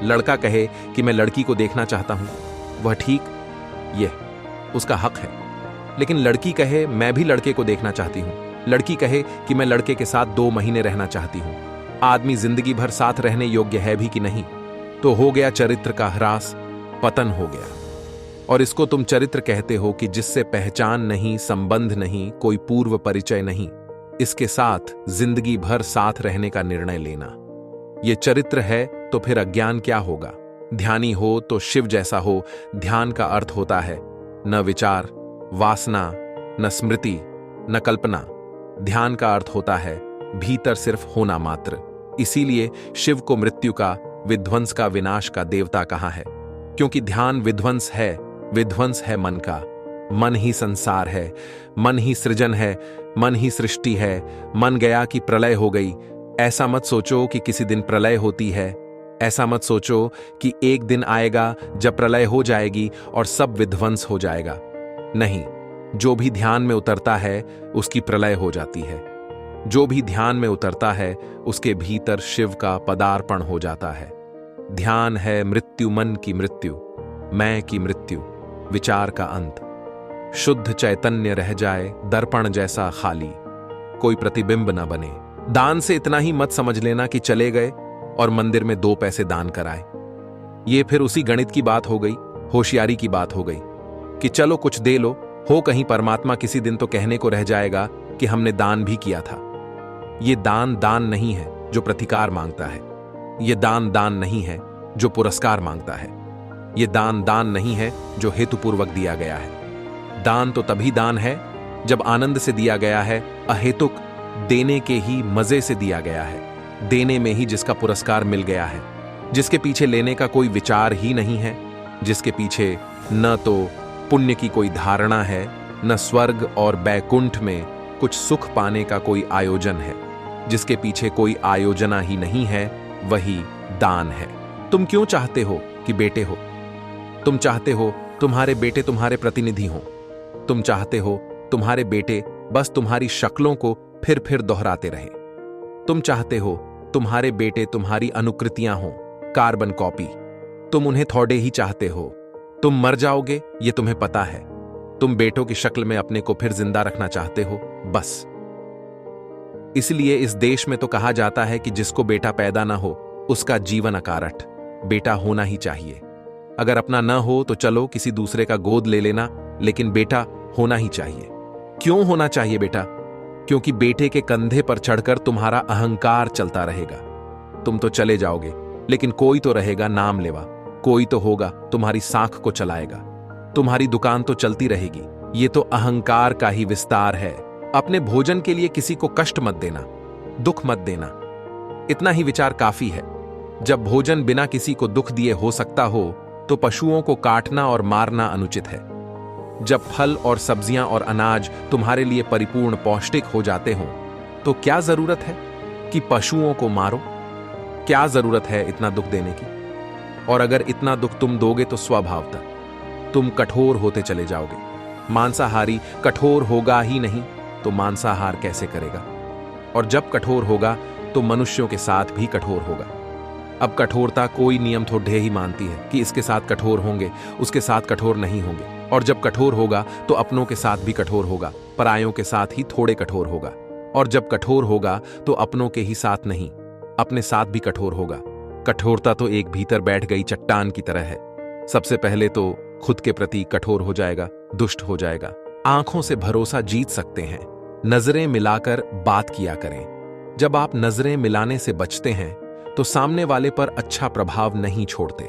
लड़का कहे कि मैं लड़की को देखना चाहता हूं, वह ठीक, यह उसका हक है। लेकिन लड़की कहे मैं भी लड़के को देखना चाहती हूं, लड़की कहे कि मैं लड़के के साथ 2 महीने रहना चाहती हूं, आदमी जिंदगी भर साथ रहने योग्य है भी कि नहीं? तो हो गया चरित्र का ह्रास, पतन हो गया। और इसको तुम चरित्र कहते हो कि जिससे पहचान नहीं, संबंध नहीं, कोई पूर्व परिचय नहीं, इसके साथ जिंदगी भर साथ रहने का निर्णय लेना, ये चरित्र है। तो फिर अज्ञान क्या होगा? ध्यानी हो तो शिव जैसा हो। ध्यान का अर्थ होता है न विचार, वासना, न स्मृति, न कल्पना। ध्यान का अर्थ होता है भीतर सिर्फ होना मात्र। इसीलिए शिव को मृत्यु का, विध्वंस का, विनाश का देवता कहा है, क्योंकि ध्यान विध्वंस है। विध्वंस है मन का। मन ही संसार है, मन ही सृजन है, मन ही सृष्टि है। मन गया कि प्रलय हो गई। ऐसा मत सोचो कि किसी दिन प्रलय होती है। ऐसा मत सोचो कि एक दिन आएगा जब प्रलय हो जाएगी और सब विध्वंस हो जाएगा। नहीं, जो भी ध्यान में उतरता है उसकी प्रलय हो जाती है। जो भी ध्यान में उतरता है उसके भीतर शिव का पदार्पण हो जाता है। ध्यान है मृत्यु, मन की मृत्यु, मैं की मृत्यु, विचार का अंत। शुद्ध चैतन्य रह जाए, दर्पण जैसा खाली, कोई प्रतिबिंब न बने। दान से इतना ही मत समझ लेना कि चले गए और मंदिर में 2 पैसे दान कराए। ये फिर उसी गणित की बात हो गई, होशियारी की बात हो गई कि चलो कुछ दे लो, हो कहीं परमात्मा किसी दिन तो कहने को रह जाएगा कि हमने दान भी किया था। ये दान दान नहीं है जो प्रतिकार मांगता है। ये दान दान नहीं है जो पुरस्कार मांगता है। ये दान दान नहीं है जो हेतुपूर्वक दिया गया है। दान तो तभी दान है जब आनंद से दिया गया है, अहेतुक देने के ही मजे से दिया गया है, देने में ही जिसका पुरस्कार मिल गया है, जिसके पीछे लेने का कोई विचार ही नहीं है, जिसके पीछे न तो पुण्य की कोई धारणा है, न स्वर्ग और बैकुंठ में कुछ सुख पाने का कोई आयोजन है, जिसके पीछे कोई आयोजना ही नहीं है, वही दान है। तुम क्यों चाहते हो कि बेटे हो? तुम चाहते हो तुम्हारे बेटे तुम्हारे प्रतिनिधि हों। तुम चाहते हो तुम्हारे बेटे बस तुम्हारी शक्लों को फिर फिर दोहराते रहे। तुम चाहते हो तुम्हारे बेटे तुम्हारी अनुकृतियां हों, कार्बन कॉपी। तुम उन्हें थोड़े ही चाहते हो। तुम मर जाओगे ये तुम्हें पता है। तुम बेटों की शक्ल में अपने को फिर जिंदा रखना चाहते हो, बस। इसलिए इस देश में तो कहा जाता है कि जिसको बेटा पैदा ना हो उसका जीवन अकारठ। बेटा होना ही चाहिए। अगर अपना न हो तो चलो किसी दूसरे का गोद ले लेना, लेकिन बेटा होना ही चाहिए। क्यों होना चाहिए बेटा? क्योंकि बेटे के कंधे पर चढ़कर तुम्हारा अहंकार चलता रहेगा। तुम तो चले जाओगे, लेकिन कोई तो रहेगा नाम लेवा, कोई तो होगा तुम्हारी साख को चलाएगा। तुम्हारी दुकान तो चलती रहेगी। ये तो अहंकार का ही विस्तार है। अपने भोजन के लिए किसी को कष्ट मत देना, दुख मत देना। इतना ही विचार काफी है। जब भोजन बिना किसी को दुख दिए हो सकता हो, तो पशुओं को काटना और मारना अनुचित है। जब फल और सब्जियां और अनाज तुम्हारे लिए परिपूर्ण पौष्टिक हो जाते हों, तो क्या जरूरत है कि पशुओं को मारो? क्या जरूरत है इतना दुख देने की? और अगर इतना दुख तुम दोगे तो स्वभावतः तुम कठोर होते चले जाओगे। मांसाहारी कठोर होगा ही नहीं तो मांसाहार कैसे करेगा? और जब कठोर होगा तो मनुष्यों के साथ भी कठोर होगा। अब कठोरता कोई नियम थोड़े ही मानती है कि इसके साथ कठोर होंगे, उसके साथ कठोर नहीं होंगे। और जब कठोर होगा तो अपनों के साथ भी कठोर होगा, परायों के साथ ही थोड़े कठोर होगा। और जब कठोर होगा तो अपनों के ही साथ नहीं, अपने साथ भी कठोर होगा। कठोरता तो एक भीतर बैठ गई चट्टान की तरह है। सबसे पहले तो खुद के प्रति कठोर हो जाएगा, दुष्ट हो जाएगा। आंखों से भरोसा जीत सकते हैं, नजरें मिलाकर बात किया करें। जब आप नजरें मिलाने से बचते हैं तो सामने वाले पर अच्छा प्रभाव नहीं छोड़ते।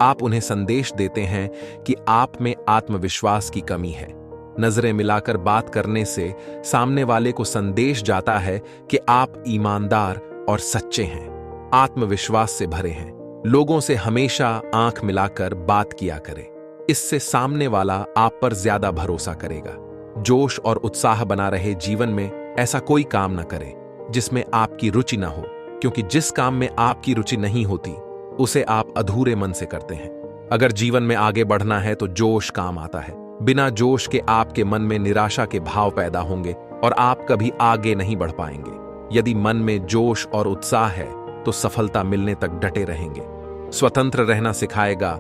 आप उन्हें संदेश देते हैं कि आप में आत्मविश्वास की कमी है। नजरें मिलाकर बात करने से सामने वाले को संदेश जाता है कि आप ईमानदार और सच्चे हैं, आत्मविश्वास से भरे हैं। लोगों से हमेशा आंख मिलाकर बात किया करें। इससे सामने वाला आप पर ज्यादा भरोसा करेगा। जोश और उत्साह बना रहे जीवन में ऐसा कोई काम न करें जिसमें आपकी रुचि न हो, क्योंकि जिस काम में आपकी रुचि नहीं होती उसे आप अधूरे मन से करते हैं। अगर जीवन में आगे बढ़ना है तो जोश काम आता है। बिना जोश के आपके मन में निराशा के भाव पैदा होंगे और आप कभी आगे नहीं बढ़ पाएंगे। यदि मन में जोश और उत्साह है तो सफलता मिलने तक डटे रहेंगे। स्वतंत्र रहना सिखाएगा।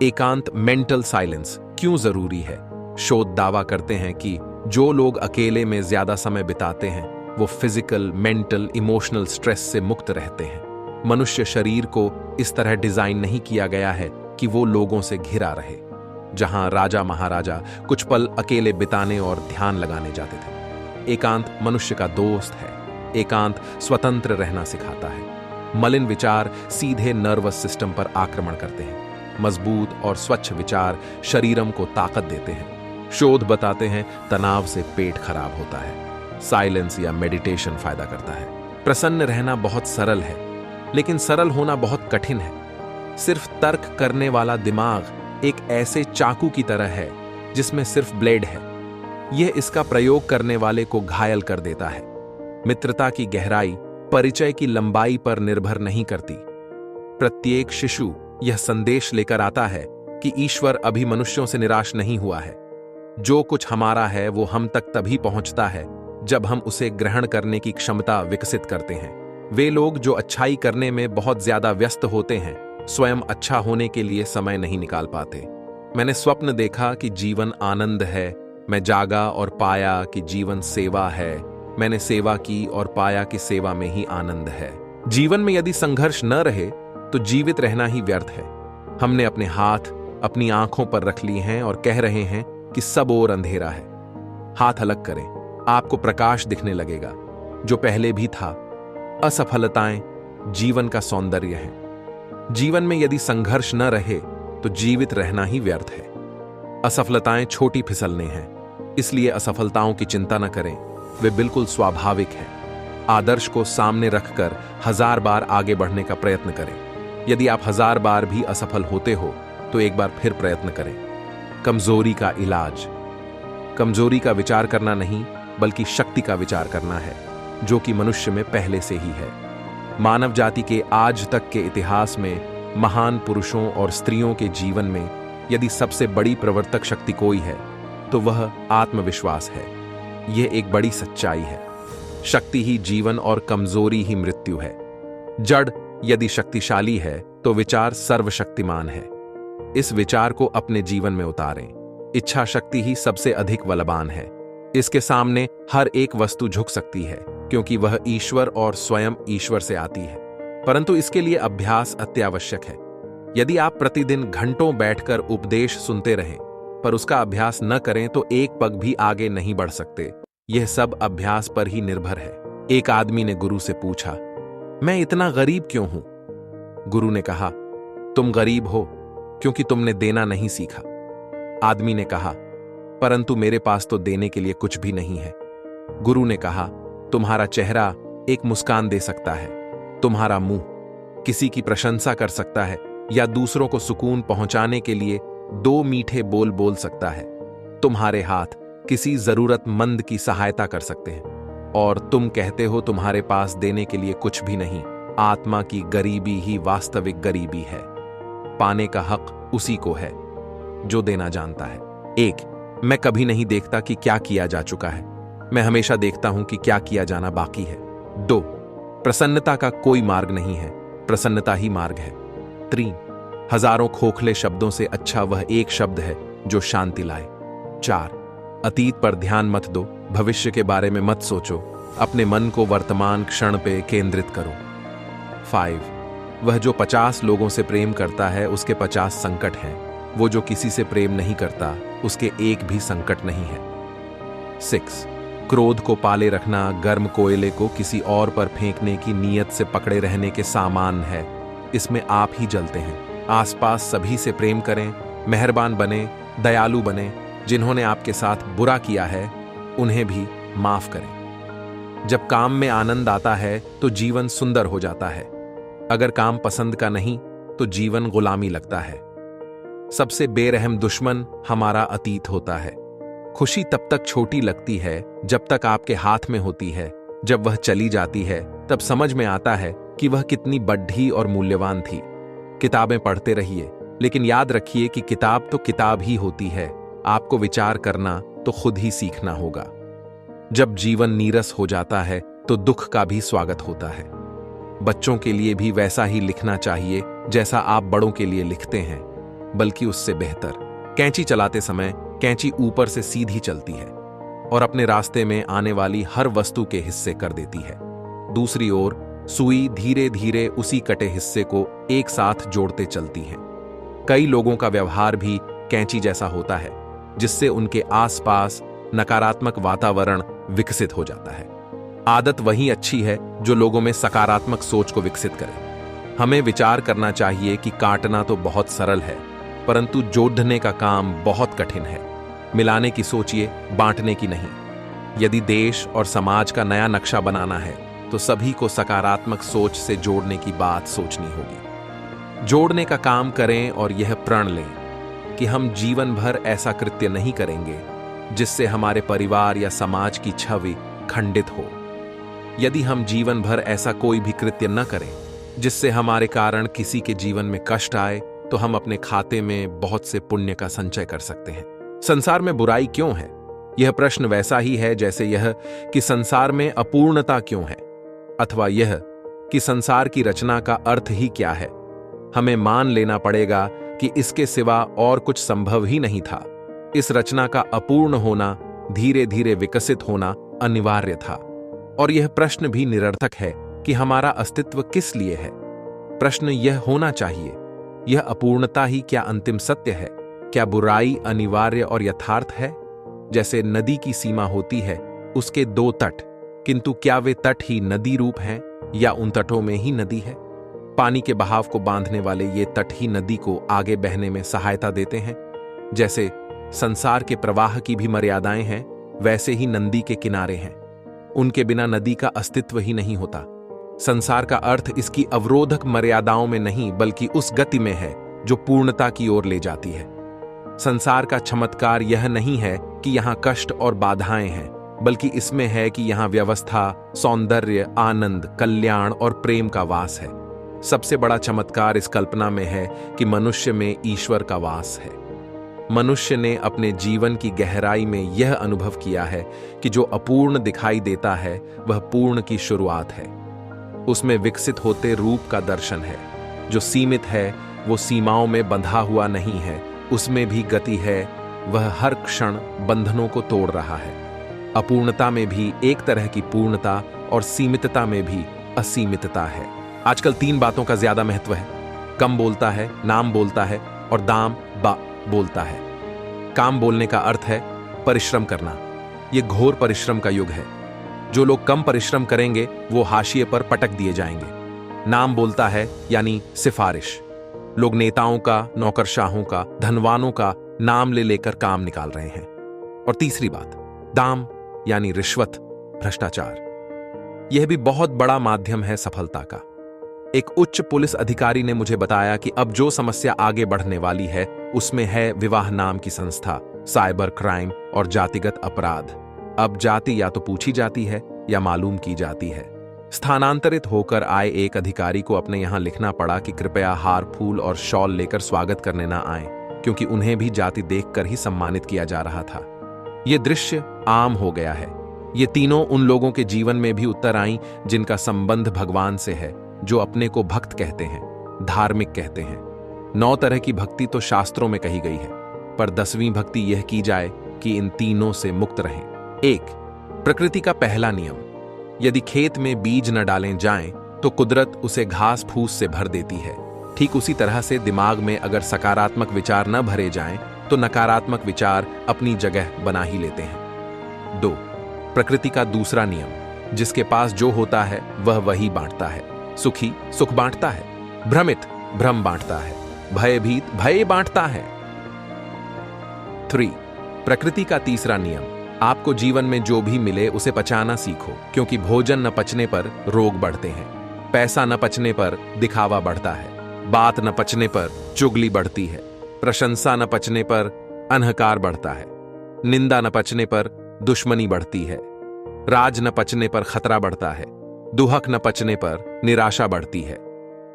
एकांत मेंटल साइलेंस क्यों जरूरी है? शोध दावा करते हैं कि जो लोग अकेले में ज्यादा समय बिताते हैं वो फिजिकल, मेंटल, इमोशनल स्ट्रेस से मुक्त रहते हैं। मनुष्य शरीर को इस तरह डिजाइन नहीं किया गया है कि वो लोगों से घिरा रहे। जहां राजा महाराजा कुछ पल अकेले बिताने और ध्यान लगाने जाते थे। एकांत मनुष्य का दोस्त है। एकांत स्वतंत्र रहना सिखाता है। मलिन विचार सीधे नर्वस सिस्टम पर आक्रमण करते हैं। मजबूत और स्वच्छ विचार शरीरम को ताकत देते हैं। शोध बताते हैं तनाव से पेट खराब होता है। साइलेंस या मेडिटेशन फायदा करता है। प्रसन्न रहना बहुत सरल है, लेकिन सरल होना बहुत कठिन है। सिर्फ तर्क करने वाला दिमाग एक ऐसे चाकू की तरह है जिसमें सिर्फ ब्लेड है। यह इसका प्रयोग करने वाले को घायल कर देता है। मित्रता की गहराई परिचय की लंबाई पर निर्भर नहीं करती। प्रत्येक शिशु यह संदेश लेकर आता है कि ईश्वर अभी मनुष्यों से निराश नहीं हुआ है। जो कुछ हमारा है वो हम तक तभी पहुंचता है जब हम उसे ग्रहण करने की क्षमता विकसित करते हैं। वे लोग जो अच्छाई करने में बहुत ज्यादा व्यस्त होते हैं, स्वयं अच्छा होने के लिए समय नहीं निकाल पाते। मैंने स्वप्न देखा कि जीवन आनंद है। मैं जागा और पाया कि जीवन सेवा है। मैंने सेवा की और पाया कि सेवा में ही आनंद है। जीवन में यदि संघर्ष न रहे तो जीवित रहना ही व्यर्थ है। हमने अपने हाथ अपनी आंखों पर रख लिए हैं और कह रहे हैं कि सब ओर अंधेरा है। हाथ अलग करें, आपको प्रकाश दिखने लगेगा जो पहले भी था। असफलताएं जीवन का सौंदर्य है। जीवन में यदि संघर्ष न रहे तो जीवित रहना ही व्यर्थ है। असफलताएं छोटी फिसलने हैं, इसलिए असफलताओं की चिंता न करें, वे बिल्कुल स्वाभाविक हैं। आदर्श को सामने रखकर 1000 बार आगे बढ़ने का प्रयत्न करें। यदि आप 1000 बार भी असफल होते हो तो एक बार फिर प्रयत्न करें। कमजोरी का इलाज। कमजोरी का विचार करना नहीं बल्कि शक्ति का विचार करना है, जो कि मनुष्य में पहले से ही है। मानव जाति के आज तक के इतिहास में महान पुरुषों और स्त्रियों के जीवन में यदि सबसे बड़ी प्रवर्तक शक्ति कोई है तो वह आत्मविश्वास है। यह एक बड़ी सच्चाई है। शक्ति ही जीवन और कमजोरी ही मृत्यु है। जड़ यदि शक्तिशाली है तो विचार सर्वशक्तिमान है। इस विचार को अपने जीवन में उतारें। इच्छा शक्ति ही सबसे अधिक बलवान है। इसके सामने हर एक वस्तु झुक सकती है क्योंकि वह ईश्वर और स्वयं ईश्वर से आती है, परंतु इसके लिए अभ्यास अत्यावश्यक है। यदि आप प्रतिदिन घंटों बैठकर उपदेश सुनते रहें पर उसका अभ्यास न करें तो एक पग भी आगे नहीं बढ़ सकते। यह सब अभ्यास पर ही निर्भर है। एक आदमी ने गुरु से पूछा, मैं इतना गरीब क्यों हूं? गुरु ने कहा, तुम गरीब हो क्योंकि तुमने देना नहीं सीखा। आदमी ने कहा, परंतु मेरे पास तो देने के लिए कुछ भी नहीं है। गुरु ने कहा, तुम्हारा चेहरा एक मुस्कान दे सकता है, तुम्हारा मुंह किसी की प्रशंसा कर सकता है या दूसरों को सुकून पहुंचाने के लिए 2 मीठे बोल बोल सकता है। तुम्हारे हाथ किसी जरूरतमंद की सहायता कर सकते हैं और तुम कहते हो तुम्हारे पास देने के लिए कुछ भी नहीं। आत्मा की गरीबी ही वास्तविक गरीबी है। पाने का हक उसी को है जो देना जानता है। 1. मैं कभी नहीं देखता कि क्या किया जा चुका है, मैं हमेशा देखता हूं कि क्या किया जाना बाकी है। 2. प्रसन्नता का कोई मार्ग नहीं है, प्रसन्नता ही मार्ग है। 3. हजारों खोखले शब्दों से अच्छा वह एक शब्द है जो शांति लाए। 4. अतीत पर ध्यान मत दो, भविष्य के बारे में मत सोचो, अपने मन को वर्तमान क्षण पे केंद्रित करो। 5. वह जो 50 लोगों से प्रेम करता है उसके 50 संकट हैं, वो जो किसी से प्रेम नहीं करता उसके एक भी संकट नहीं है। 6. क्रोध को पाले रखना गर्म कोयले को किसी और पर फेंकने की नीयत से पकड़े रहने के सामान है, इसमें आप ही जलते हैं। आसपास सभी से प्रेम करें, मेहरबान बने, दयालु बने। जिन्होंने आपके साथ बुरा किया है उन्हें भी माफ करें। जब काम में आनंद आता है तो जीवन सुंदर हो जाता है। अगर काम पसंद का नहीं तो जीवन गुलामी लगता है। सबसे बेरहम दुश्मन हमारा अतीत होता है। खुशी तब तक छोटी लगती है जब तक आपके हाथ में होती है। जब वह चली जाती है तब समझ में आता है कि वह कितनी बड़ी और मूल्यवान थी। किताबें पढ़ते रहिए, लेकिन याद रखिए कि किताब तो किताब ही होती है। आपको विचार करना तो खुद ही सीखना होगा। जब जीवन नीरस हो जाता है तो दुख का भी स्वागत होता है। बच्चों के लिए भी वैसा ही लिखना चाहिए जैसा आप बड़ों के लिए लिखते हैं, बल्कि उससे बेहतर। कैंची चलाते समय कैंची ऊपर से सीधी चलती है और अपने रास्ते में आने वाली हर वस्तु के हिस्से कर देती है। दूसरी ओर सुई धीरे धीरे उसी कटे हिस्से को एक साथ जोड़ते चलती है। कई लोगों का व्यवहार भी कैंची जैसा होता है, जिससे उनके आसपास नकारात्मक वातावरण विकसित हो जाता है। आदत वही अच्छी है जो लोगों में सकारात्मक सोच को विकसित करे। हमें विचार करना चाहिए कि काटना तो बहुत सरल है, परंतु जोड़ने का काम बहुत कठिन है। मिलाने की सोचिए, बांटने की नहीं। यदि देश और समाज का नया नक्शा बनाना है तो सभी को सकारात्मक सोच से जोड़ने की बात सोचनी होगी। जोड़ने का काम करें और यह प्रण लें कि हम जीवन भर ऐसा कृत्य नहीं करेंगे जिससे हमारे परिवार या समाज की छवि खंडित हो। यदि हम जीवन भर ऐसा कोई भी कृत्य न करें जिससे हमारे कारण किसी के जीवन में कष्ट आए, तो हम अपने खाते में बहुत से पुण्य का संचय कर सकते हैं। संसार में बुराई क्यों है? यह प्रश्न वैसा ही है जैसे यह कि संसार में अपूर्णता क्यों है, अथवा यह कि संसार की रचना का अर्थ ही क्या है। हमें मान लेना पड़ेगा कि इसके सिवा और कुछ संभव ही नहीं था। इस रचना का अपूर्ण होना, धीरे धीरे विकसित होना अनिवार्य था। और यह प्रश्न भी निरर्थक है कि हमारा अस्तित्व किस लिए है। प्रश्न यह होना चाहिए, यह अपूर्णता ही क्या अंतिम सत्य है? क्या बुराई अनिवार्य और यथार्थ है? जैसे नदी की सीमा होती है, उसके 2 तट, किंतु क्या वे तट ही नदी रूप हैं या उन तटों में ही नदी है? पानी के बहाव को बांधने वाले ये तट ही नदी को आगे बहने में सहायता देते हैं। जैसे संसार के प्रवाह की भी मर्यादाएं हैं, वैसे ही नदी के किनारे हैं। उनके बिना नदी का अस्तित्व ही नहीं होता। संसार का अर्थ इसकी अवरोधक मर्यादाओं में नहीं, बल्कि उस गति में है जो पूर्णता की ओर ले जाती है। संसार का चमत्कार यह नहीं है कि यहाँ कष्ट और बाधाएं हैं, बल्कि इसमें है कि यहाँ व्यवस्था, सौंदर्य, आनंद, कल्याण और प्रेम का वास है। सबसे बड़ा चमत्कार इस कल्पना में है कि मनुष्य में ईश्वर का वास है। मनुष्य ने अपने जीवन की गहराई में यह अनुभव किया है कि जो अपूर्ण दिखाई देता है वह पूर्ण की शुरुआत है। उसमें विकसित होते रूप का दर्शन है। जो सीमित है वो सीमाओं में बंधा हुआ नहीं है, उसमें भी गति है। वह हर क्षण बंधनों को तोड़ रहा है। अपूर्णता में भी एक तरह की पूर्णता और सीमितता में भी असीमितता है। आजकल 3 बातों का ज्यादा महत्व है। कम बोलता है, नाम बोलता है और दाम बा बोलता है। काम बोलने का अर्थ है परिश्रम करना, ये घोर परिश्रम का युग है। जो लोग कम परिश्रम करेंगे वो हाशिए पर पटक दिए जाएंगे। नाम बोलता है यानी सिफारिश। लोग नेताओं का, नौकरशाहों का, धनवानों का नाम ले लेकर काम निकाल रहे हैं। और तीसरी बात, दाम यानी रिश्वत, भ्रष्टाचार। यह भी बहुत बड़ा माध्यम है सफलता का। एक उच्च पुलिस अधिकारी ने मुझे बताया कि अब जो समस्या आगे बढ़ने वाली है उसमें है विवाह नाम की संस्था, साइबर क्राइम और जातिगत अपराध। अब जाति या तो पूछी जाती है या मालूम की जाती है। स्थानांतरित होकर आए एक अधिकारी को अपने यहां लिखना पड़ा कि कृपया हार, फूल और शॉल लेकर स्वागत करने ना आए, क्योंकि उन्हें भी जाति देखकर ही सम्मानित किया जा रहा था। यह दृश्य आम हो गया है। ये तीनों उन लोगों के जीवन में भी उतर आईं जिनका संबंध भगवान से है, जो अपने को भक्त कहते हैं, धार्मिक कहते हैं। 9 तरह की भक्ति तो शास्त्रों में कही गई है, पर 10वीं भक्ति यह की जाए कि इन तीनों से मुक्त रहें। 1. प्रकृति का पहला नियम। यदि खेत में बीज न डालें जाएं, तो कुदरत उसे घास फूस से भर देती है। ठीक उसी तरह से दिमाग में अगर सकारात्मक विचार न भरे जाएं, तो नकारात्मक विचार अपनी जगह बना ही लेते हैं। 2. प्रकृति का दूसरा नियम। जिसके पास जो होता है वह वही बांटता है। सुखी सुख बांटता है, भ्रमित भ्रम बांटता है, भयभीत भय बांटता है। 3. प्रकृति का तीसरा नियम। आपको जीवन में जो भी मिले उसे पचाना सीखो, क्योंकि भोजन न पचने पर रोग बढ़ते हैं, पैसा न पचने पर दिखावा बढ़ता है, बात न पचने पर चुगली बढ़ती है, प्रशंसा न पचने पर अहंकार बढ़ता है, निंदा न पचने पर दुश्मनी बढ़ती है, राज न पचने पर खतरा बढ़ता है, दुहक न पचने पर निराशा बढ़ती है,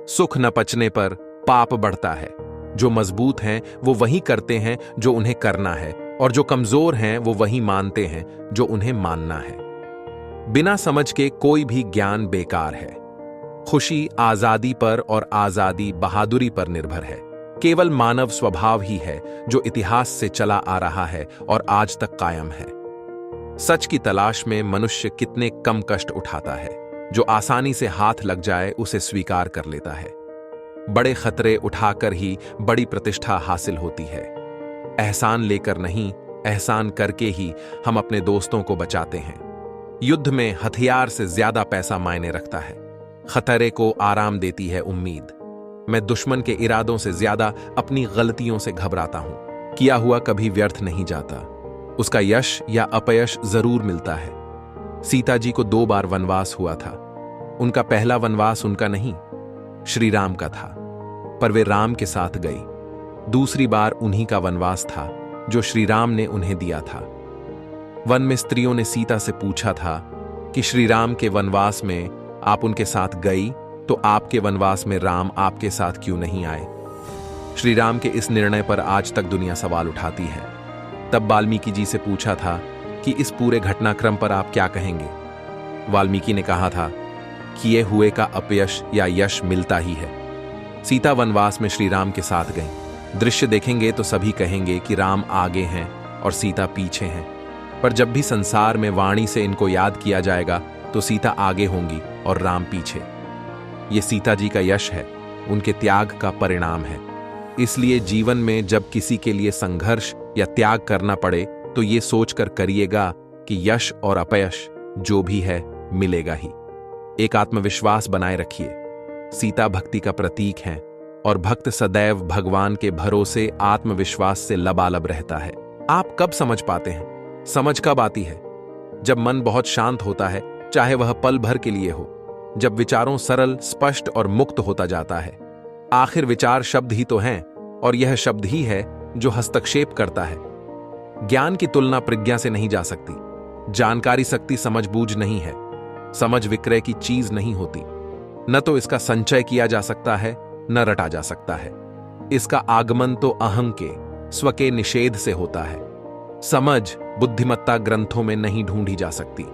सुख न पचने पर पाप बढ़ता है। जो मजबूत हैं वो वही करते हैं जो उन्हें करना है, और जो कमजोर हैं वो वही मानते हैं जो उन्हें मानना है। बिना समझ के कोई भी ज्ञान बेकार है। खुशी आजादी पर और आजादी बहादुरी पर निर्भर है। केवल मानव स्वभाव ही है जो इतिहास से चला आ रहा है और आज तक कायम है। सच की तलाश में मनुष्य कितने कम कष्ट उठाता है। जो आसानी से हाथ लग जाए उसे स्वीकार कर लेता है। बड़े खतरे उठाकर ही बड़ी प्रतिष्ठा हासिल होती है। एहसान लेकर नहीं, एहसान करके ही हम अपने दोस्तों को बचाते हैं। युद्ध में हथियार से ज्यादा पैसा मायने रखता है। खतरे को आराम देती है उम्मीद। मैं दुश्मन के इरादों से ज्यादा अपनी गलतियों से घबराता हूं। किया हुआ कभी व्यर्थ नहीं जाता, उसका यश या अपयश जरूर मिलता है। सीता जी को 2 बार वनवास हुआ था। उनका पहला वनवास उनका नहीं, श्री राम का था, पर वे राम के साथ गई। दूसरी बार उन्हीं का वनवास था जो श्री राम ने उन्हें दिया था। वन में स्त्रियों ने सीता से पूछा था कि श्री राम के वनवास में आप उनके साथ गई, तो आपके वनवास में राम आपके साथ क्यों नहीं आए? श्री राम के इस निर्णय पर आज तक दुनिया सवाल उठाती है। तब वाल्मीकि जी से पूछा था कि इस पूरे घटनाक्रम पर आप क्या कहेंगे? वाल्मीकि ने कहा था, किए हुए का अपयश या यश मिलता ही है। सीता वनवास में श्री राम के साथ गई। दृश्य देखेंगे तो सभी कहेंगे कि राम आगे हैं और सीता पीछे हैं, पर जब भी संसार में वाणी से इनको याद किया जाएगा तो सीता आगे होंगी और राम पीछे। ये सीता जी का यश है, उनके त्याग का परिणाम है। इसलिए जीवन में जब किसी के लिए संघर्ष या त्याग करना पड़े तो ये सोचकर करिएगा कि यश और अपयश जो भी है मिलेगा ही। एक आत्मविश्वास बनाए रखिए। सीता भक्ति का प्रतीक है और भक्त सदैव भगवान के भरोसे आत्मविश्वास से लबालब रहता है। आप कब समझ पाते हैं? समझ कब आती है? जब मन बहुत शांत होता है, चाहे वह पल भर के लिए हो। जब विचारों सरल, स्पष्ट और मुक्त होता जाता है। आखिर विचार शब्द ही तो हैं, और यह शब्द ही है जो हस्तक्षेप करता है। ज्ञान की तुलना प्रज्ञा से नहीं जा सकती। जानकारी शक्ति समझबूझ नहीं है। समझ विक्रय की चीज नहीं होती। न तो इसका संचय किया जा सकता है, न रटा जा सकता है। इसका आगमन तो अहं के, स्व के निषेध से होता है। समझ बुद्धिमत्ता ग्रंथों में नहीं ढूंढी जा सकती।